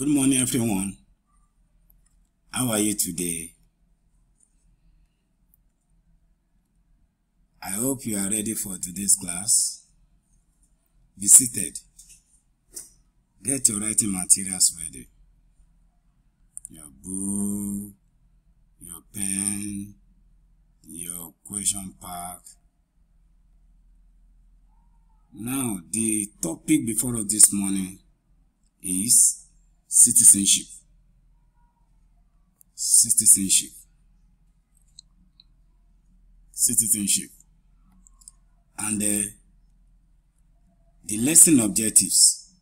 Good morning, everyone. How are you today? I hope you are ready for today's class. Be seated. Get your writing materials ready. Your book, your pen, your question pack. Now, the topic before us this morning is citizenship. Citizenship. Citizenship. And the lesson objectives.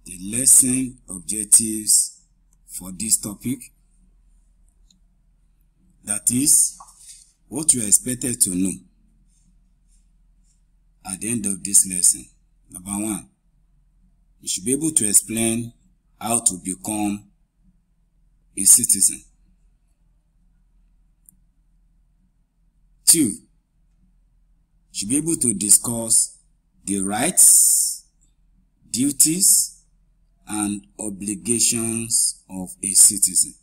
The lesson objectives for this topic. That is what you are expected to know at the end of this lesson. Number one, you should be able to explain how to become a citizen. 2, you should be able to discuss the rights, duties, and obligations of a citizen.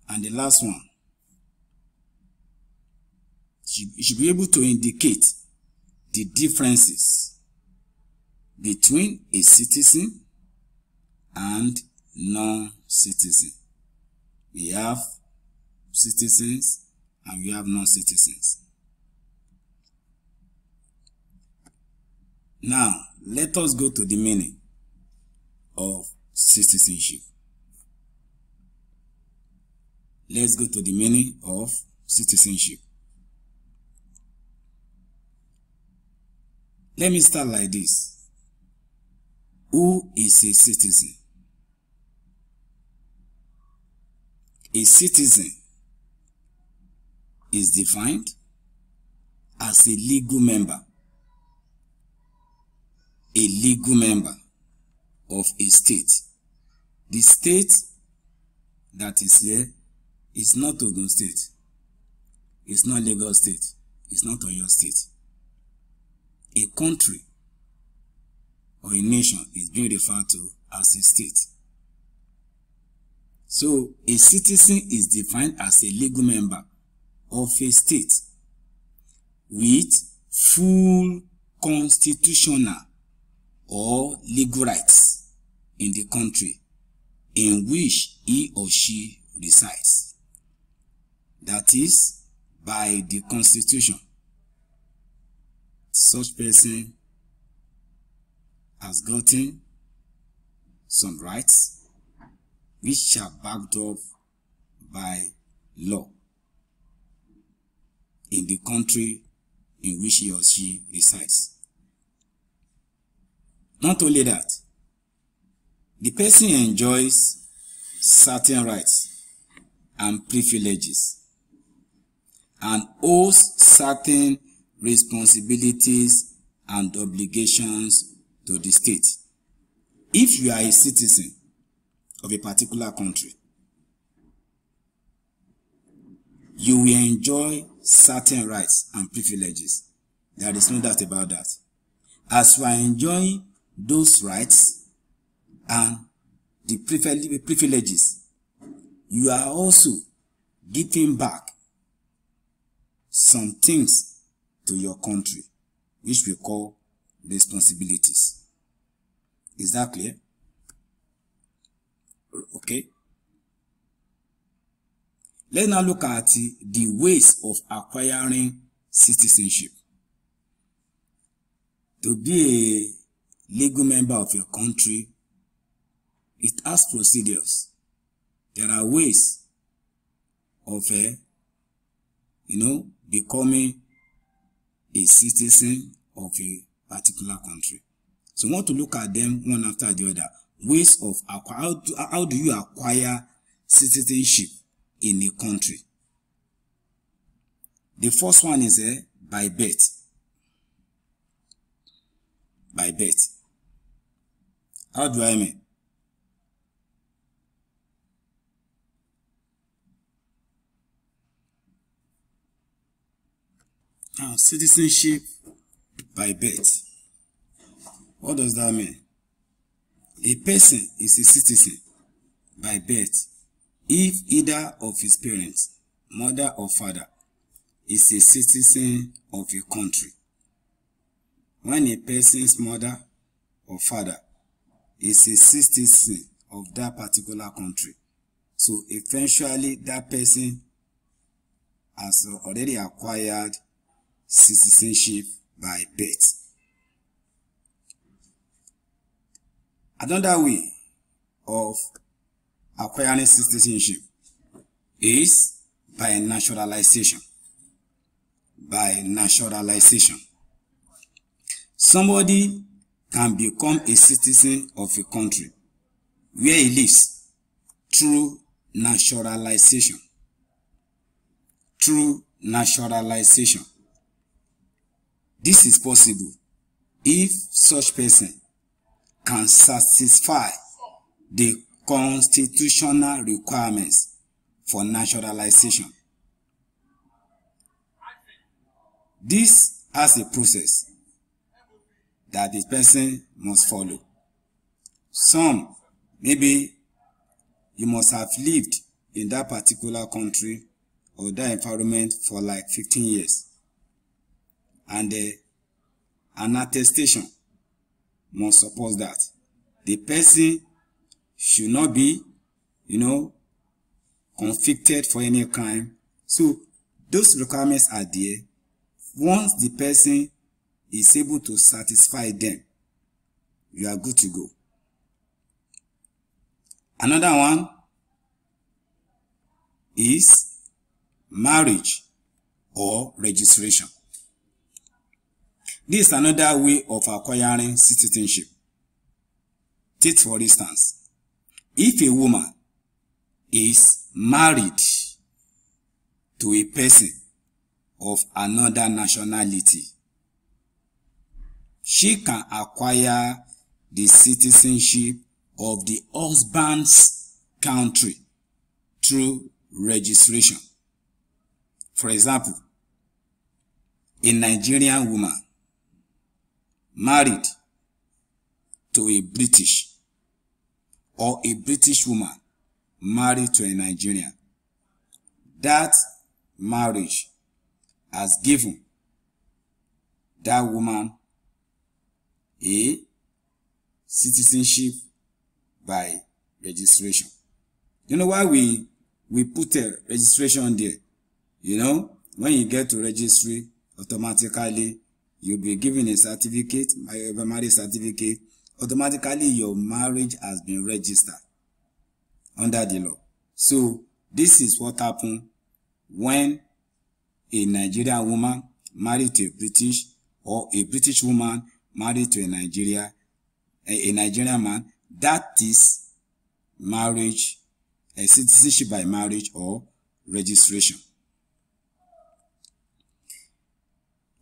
And the last one, you should be able to indicate the differences between a citizen and non-citizen. We have citizens and we have non-citizens. Now, let us go to the meaning of citizenship. Let's go to the meaning of citizenship. Let me start like this. Who is a citizen? A citizen is defined as a legal member of a state. The state that is here is not Ogun State, it's not Lagos State, it's not Oyo State. A country or a nation is being referred to as a state. So, a citizen is defined as a legal member of a state with full constitutional or legal rights in the country in which he or she resides. That is, by the constitution, such person has gotten some rights which are backed up by law in the country in which he or she resides. Not only that, the person enjoys certain rights and privileges and owes certain responsibilities and obligations to the state. If you are a citizen of a particular country, you will enjoy certain rights and privileges. There is no doubt about that. As you are enjoying those rights and the privileges, you are also giving back some things to your country, which we call responsibilities. Is that clear? Okay. Let's now look at the ways of acquiring citizenship. To be a legal member of your country, it has procedures. There are ways of becoming a citizen of a particular country. So we want to look at them one after the other. Ways of how do you acquire citizenship in a country? The first one is by birth. By birth. How do I mean? Now, citizenship by birth. What does that mean? A person is a citizen by birth if either of his parents, mother or father, is a citizen of a country. When a person's mother or father is a citizen of that particular country, so eventually that person has already acquired citizenship by birth. Another way of acquiring citizenship is by naturalization. By naturalization. Somebody can become a citizen of a country where he lives through naturalization. Through naturalization. This is possible if such person can satisfy the constitutional requirements for naturalization. This has a process that the person must follow. Some, maybe you must have lived in that particular country or that environment for like 15 years. And an attestation must support that. The person should not be, convicted for any crime. So those requirements are there. Once the person is able to satisfy them, you are good to go. Another one is marriage or registration. This is another way of acquiring citizenship. Take for instance, if a woman is married to a person of another nationality, she can acquire the citizenship of the husband's country through registration. For example, a Nigerian woman married to a British, or a British woman married to a Nigerian, that marriage has given that woman a citizenship by registration. You know why we put a registration there? When you get to registry, automatically you'll be given a certificate, a marriage certificate. Automatically your marriage has been registered under the law. So this is what happened when a Nigerian woman married to a British, or a British woman married to a Nigerian man. That is marriage, a citizenship by marriage or registration.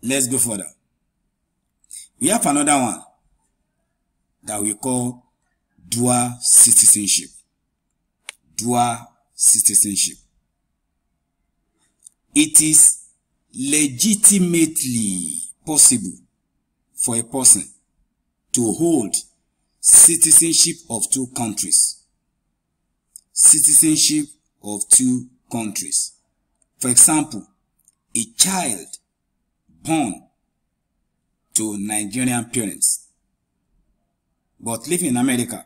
Let's go further. We have another one that we call dual citizenship. Dual citizenship. It is legitimately possible for a person to hold citizenship of two countries. Citizenship of two countries. For example, a child born to Nigerian parents but living in America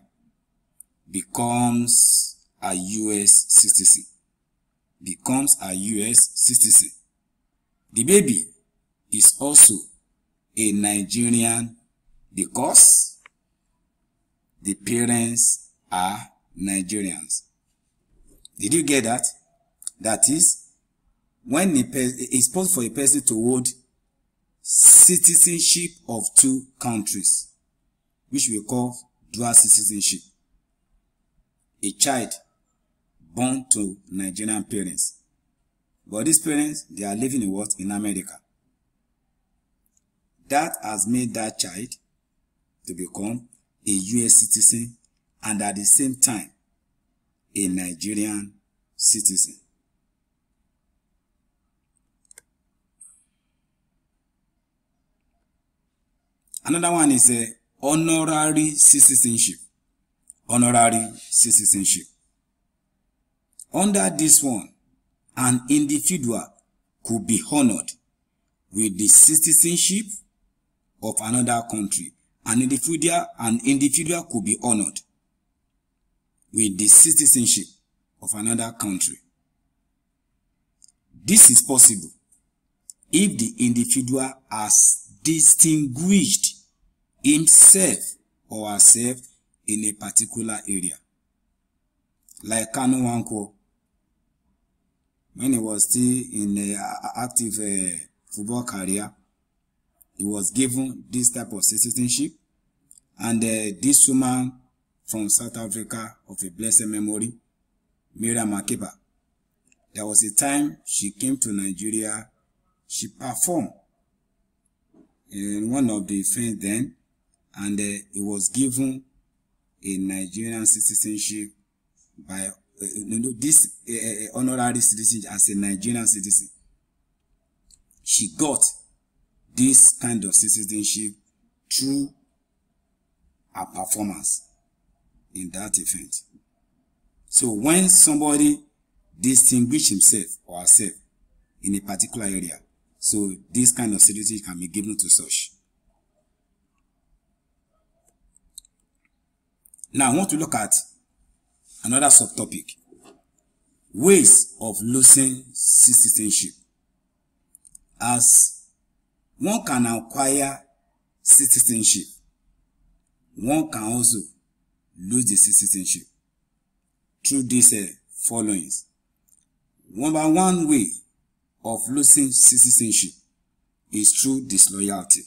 becomes a US citizen. Becomes a US citizen. The baby is also a Nigerian because the parents are Nigerians. Did you get that? That is, when it's possible for a person to hold citizenship of two countries, which we call dual citizenship. A child born to Nigerian parents, but these parents, they are living in what? In America. That has made that child to become a US citizen and at the same time a Nigerian citizen. Another one is honorary citizenship. Honorary citizenship. Under this one, an individual could be honored with the citizenship of another country. An individual could be honored with the citizenship of another country. This is possible if the individual has distinguished himself or herself in a particular area. Like Kanu Nwankwo, when he was still in an active football career, he was given this type of citizenship. And this woman from South Africa of a blessed memory, Miriam Makeba, there was a time she came to Nigeria. She performed in one of the events then, and it was given a Nigerian citizenship by this honorary citizen as a Nigerian citizen. She got this kind of citizenship through her performance in that event. So when somebody distinguishes himself or herself in a particular area, so this kind of citizenship can be given to such. Now I want to look at another subtopic: ways of losing citizenship. As one can acquire citizenship, one can also lose the citizenship through these followings. Number one way of losing citizenship is through disloyalty.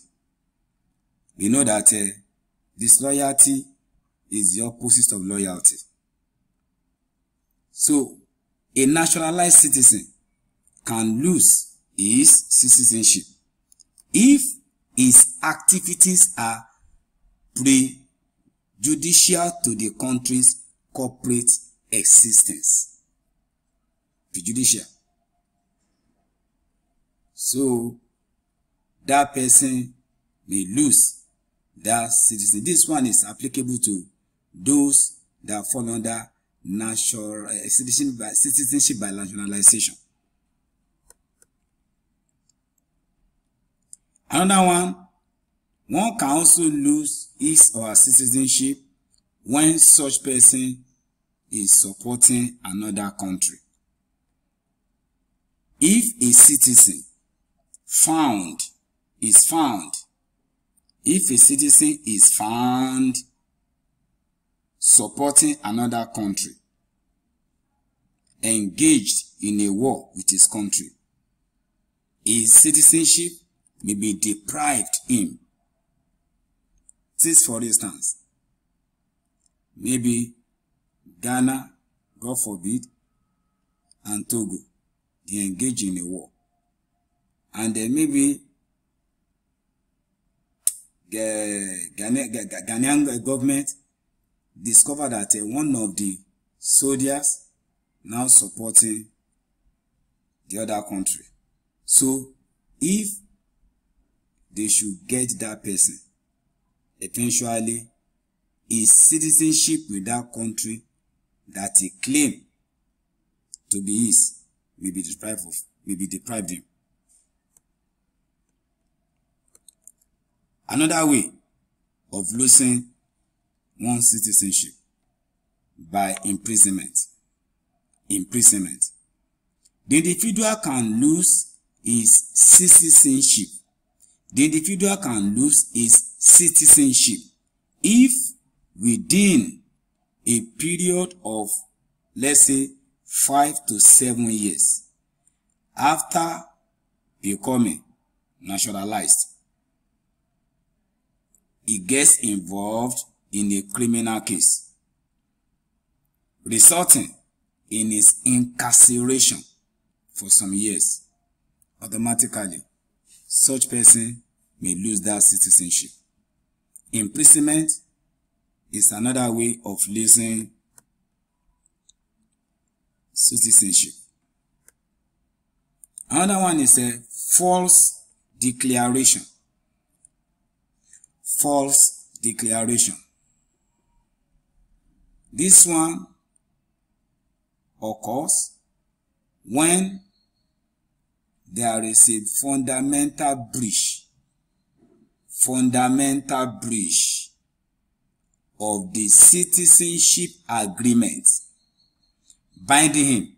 We know that disloyalty is the opposite of loyalty. So a naturalized citizen can lose his citizenship if his activities are prejudicial to the country's corporate existence. Prejudicial. So that person may lose that citizen. This one is applicable to those that fall under natural citizenship by nationalization. Another one can also lose his or her citizenship when such person is supporting another country. If a citizen if a citizen is found supporting another country, engaged in a war with his country, his citizenship may be deprived him. This, for instance, maybe Ghana, God forbid, and Togo, they engage in a war. And then maybe Ghanaian government discovered that one of the soldiers now supporting the other country. So if they should get that person, eventually his citizenship with that country that he claimed to be his may be deprived him. Another way of losing one's citizenship by imprisonment. Imprisonment. The individual can lose his citizenship. The individual can lose his citizenship if within a period of, let's say, 5 to 7 years after becoming naturalized, he gets involved in a criminal case, resulting in his incarceration for some years. Automatically, such person may lose that citizenship. Imprisonment is another way of losing citizenship. Another one is a false declaration. False declaration. This one occurs when there is a fundamental breach of the citizenship agreement binding him,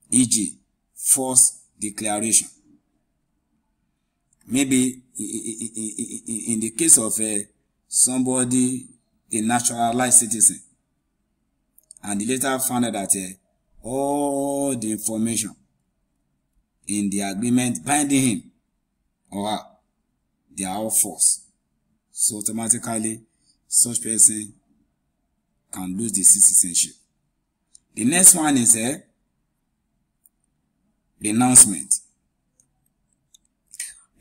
e.g., false declaration. Maybe in the case of somebody, a naturalized citizen, and he later found out that all the information in the agreement binding him or her, they are all false. So automatically, such person can lose the citizenship. The next one is a renouncement.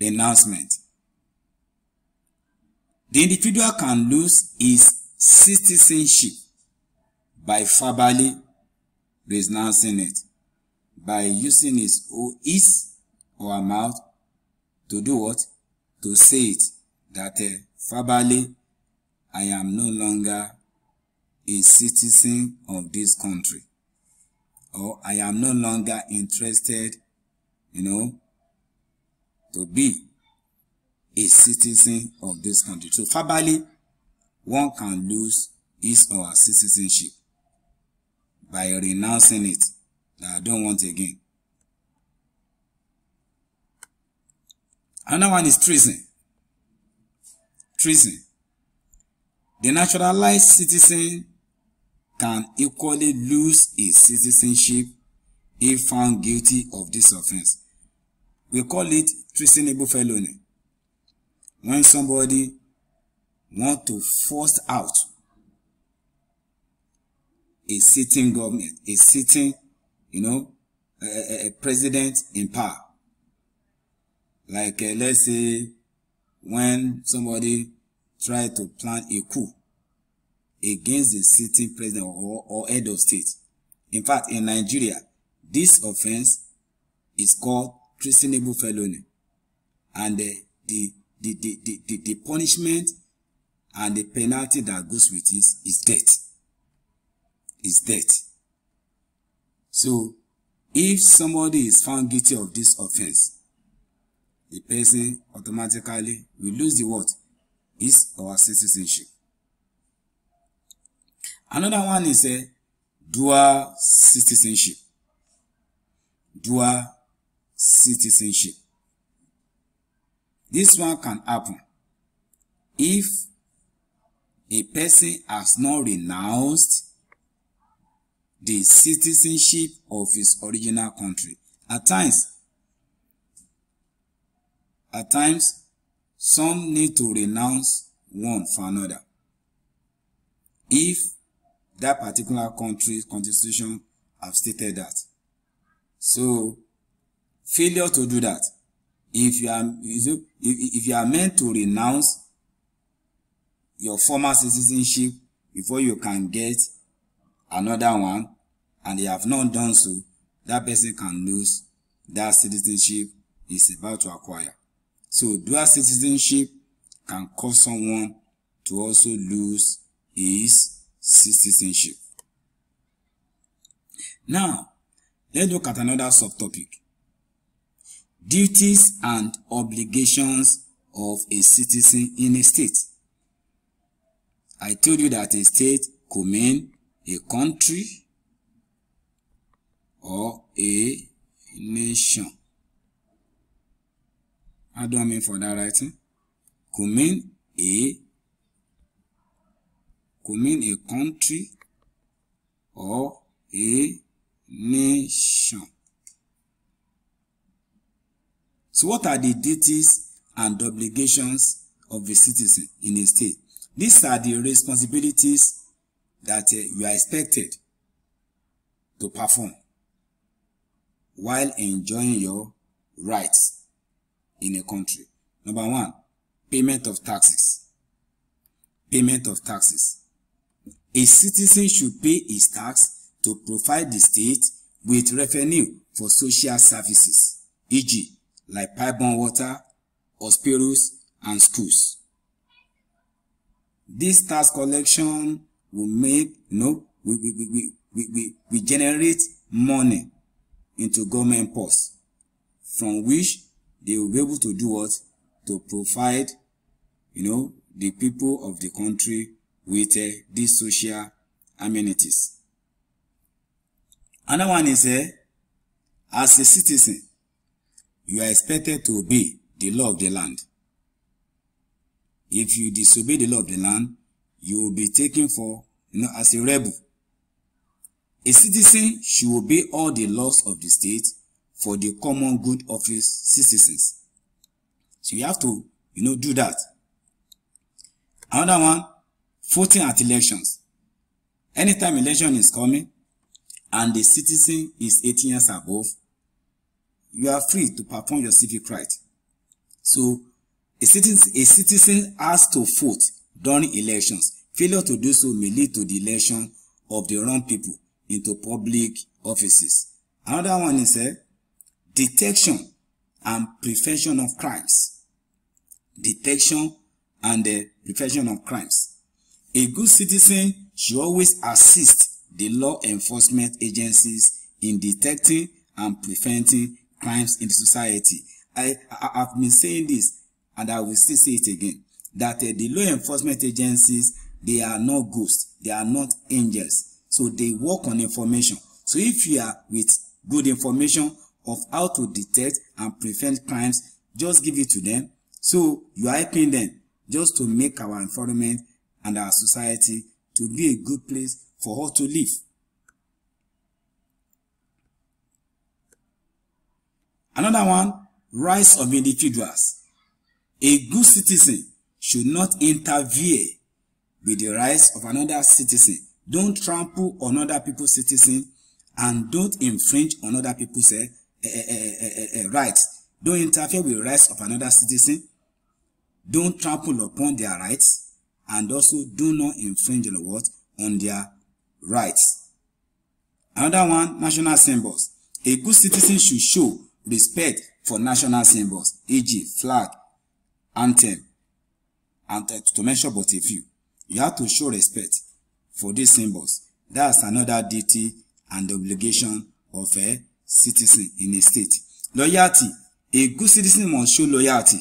Renouncement. The individual can lose his citizenship by verbally renouncing it, by using his or her mouth to do what? To say it, that verbally, I am no longer a citizen of this country, or I am no longer interested, to be a citizen of this country. So verbally, one can lose his or her citizenship by renouncing it, that I don't want again. Another one is treason. Treason. The naturalized citizen can equally lose his citizenship if found guilty of this offense. We call it treasonable felony. When somebody wants to force out a sitting government, a sitting, a president in power. Like, let's say, when somebody tried to plan a coup against the sitting president or head of state. In fact, in Nigeria, this offense is called treasonable felony. And the punishment and the penalty that goes with it is death. Is death. So, if somebody is found guilty of this offense, the person automatically will lose the what? His or her citizenship. Another one is a dual citizenship. Dual citizenship. This one can happen if a person has not renounced the citizenship of his original country. At times, some need to renounce one for another. If that particular country's constitution have stated that. So, failure to do that. If you are meant to renounce your former citizenship before you can get another one, and they have not done so, that person can lose that citizenship he is about to acquire. So dual citizenship can cause someone to also lose his citizenship. Now, let's look at another subtopic. Duties and obligations of a citizen in a state. I told you that a state could mean a country or a nation. How do I mean for that writing? Could mean a country or a nation. So what are the duties and obligations of a citizen in a state? These are the responsibilities that you are expected to perform while enjoying your rights in a country. Number one, payment of taxes. Payment of taxes. A citizen should pay his tax to provide the state with revenue for social services, e.g., like pipe-borne water, hospitals, and schools. This tax collection will make, we generate money into government purse, from which they will be able to do what? To provide, the people of the country with these social amenities. Another one is, as a citizen, you are expected to obey the law of the land. If you disobey the law of the land, you will be taken for, as a rebel. A citizen should obey all the laws of the state for the common good of his citizens. So you have to, do that. Another one, voting at elections. Anytime election is coming and the citizen is 18 years above, you are free to perform your civic right. So a citizen has to vote during elections. Failure to do so may lead to the election of the wrong people into public offices. Another one is detection and prevention of crimes. Detection and prevention of crimes. A good citizen should always assist the law enforcement agencies in detecting and preventing crimes in the society. I've been saying this, and I will still say it again, that the law enforcement agencies, they are not ghosts, they are not angels. So they work on information. So if you are with good information of how to detect and prevent crimes, just give it to them. So you are helping them just to make our environment and our society to be a good place for us to live. Another one, rights of individuals. A good citizen should not interfere with the rights of another citizen. Don't trample on other people's citizens, and don't infringe on other people's rights. Don't interfere with the rights of another citizen. Don't trample upon their rights, and also do not infringe on what? On their rights. Another one, national symbols. A good citizen should show respect for national symbols, e.g. flag, anthem, and to mention but a few. You have to show respect for these symbols. That's another duty and obligation of a citizen in a state. Loyalty. A good citizen must show loyalty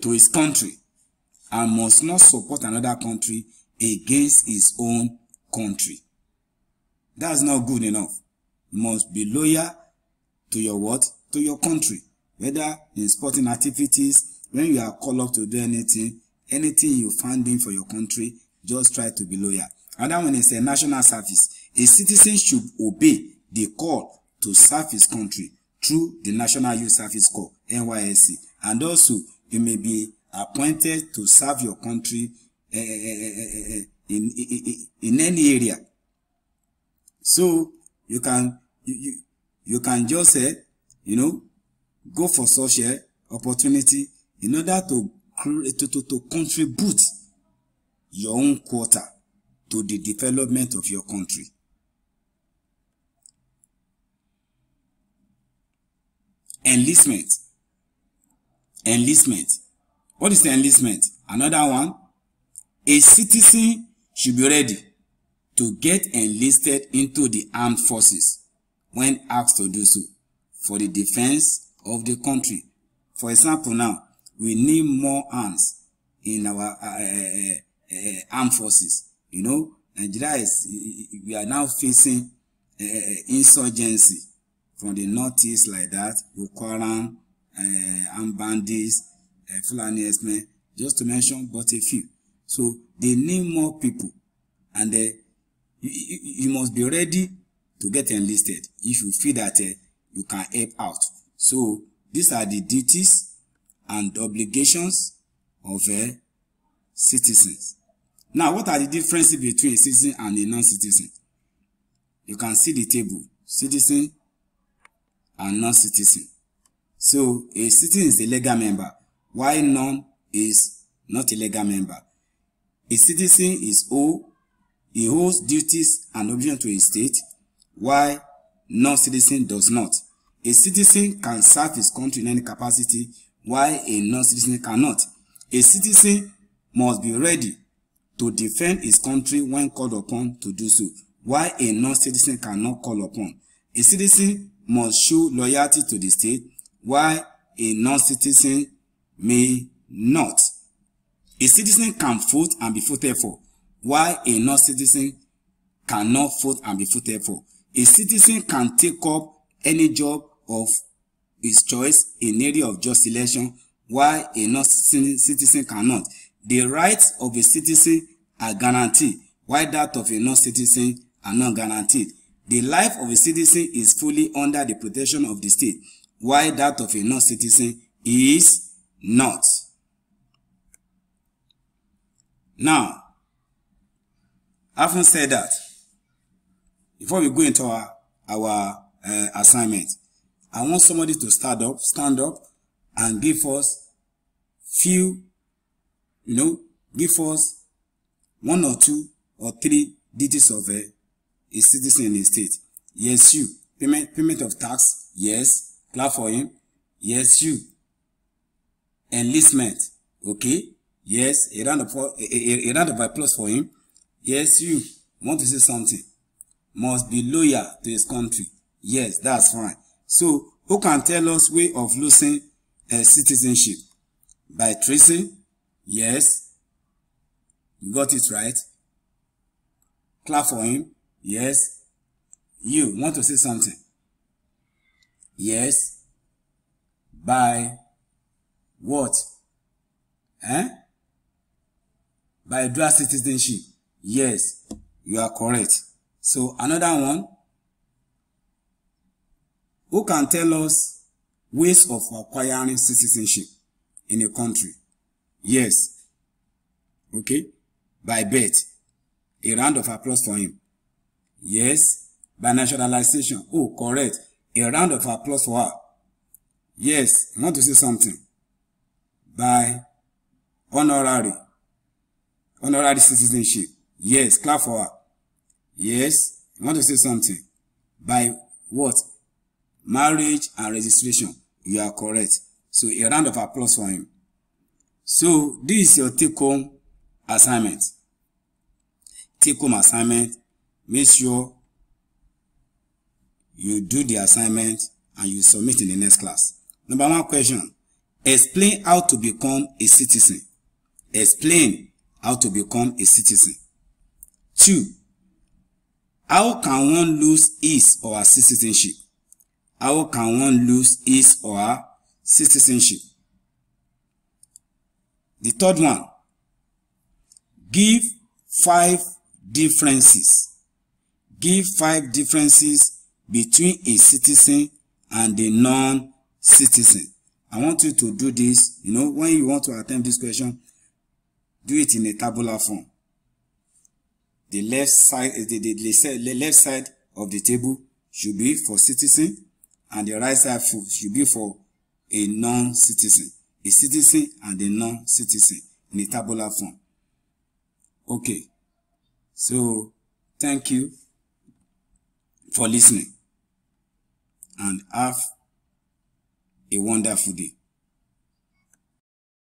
to his country and must not support another country against his own country. That's not good enough. You must be loyal to your what? To your country. Whether in sporting activities, when you are called up to do anything you find doing for your country, just try to be loyal. Another one is a national service. A citizen should obey the call to serve his country through the National Youth Service Corps, NYSC. And also, you may be appointed to serve your country in any area. So you can just go for such a opportunity in order to contribute your own quota to the development of your country. Enlistment. What is the enlistment? Another one, a citizen should be ready to get enlisted into the armed forces when asked to do so for the defense of the country. For example, now we need more hands in our armed forces. Nigeria we are now facing insurgency from the northeast like that, Boko Haram, armed bandits, Fulani Esme, just to mention but a few. So they need more people, and you must be ready to get enlisted if you feel that you can help out. So these are the duties and obligations of citizens. Now, what are the differences between a citizen and a non-citizen? You can see the table, citizen and non-citizen. So a citizen is a legal member, while none is not a legal member. A citizen he owes duties and obligations to his state, while non-citizen does not. A citizen can serve his country in any capacity, while a non-citizen cannot. A citizen must be ready to defend his country when called upon to do so, while a non-citizen cannot call upon. A citizen must show loyalty to the state, while a non-citizen may not. A citizen can vote and be voted for, while a non-citizen cannot vote and be voted for. A citizen can take up any job of his choice in area of just election, while a non-citizen cannot. The rights of a citizen are guaranteed, while that of a non-citizen are not guaranteed. The life of a citizen is fully under the protection of the state, while that of a non-citizen is not. Now, having said that, before we go into our assignment, I want somebody to stand up and give us give us 1 or 2 or 3 digits of a citizen in the state. Yes, you. Payment of tax. Yes. Clap for him. Yes, you. Enlistment. Okay. Yes. A round of applause for him. Yes, you. Want to say something? Must be loyal to his country. Yes, that's fine. So, who can tell us way of losing citizenship? By tracing? Yes. You got it right. Clap for him. Yes. You want to say something? Yes. By what? By dual citizenship. Yes, you are correct. So another one. Who can tell us ways of acquiring citizenship in a country? Yes. Okay. By birth. A round of applause for him. Yes. By naturalization. Oh, correct. A round of applause for her. Yes. I want to say something. By honorary citizenship. Yes. Clap for her. Yes. I want to say something. By what? Marriage and registration. You are correct. So a round of applause for him. So this is your take-home assignment. Take-home assignment. Make sure you do the assignment and you submit in the next class. Number 1 question. Explain how to become a citizen. Explain how to become a citizen. 2. How can one lose his or her citizenship? How can one lose his or her citizenship? The 3rd one. Give 5 differences. Give 5 differences between a citizen and a non-citizen. I want you to do this. When you want to attempt this question, do it in a tabular form. The left side, the left side of the table should be for citizen, and the right side should be for a non-citizen. A citizen and a non-citizen in a tabular form. Okay. So, thank you for listening and have a wonderful day.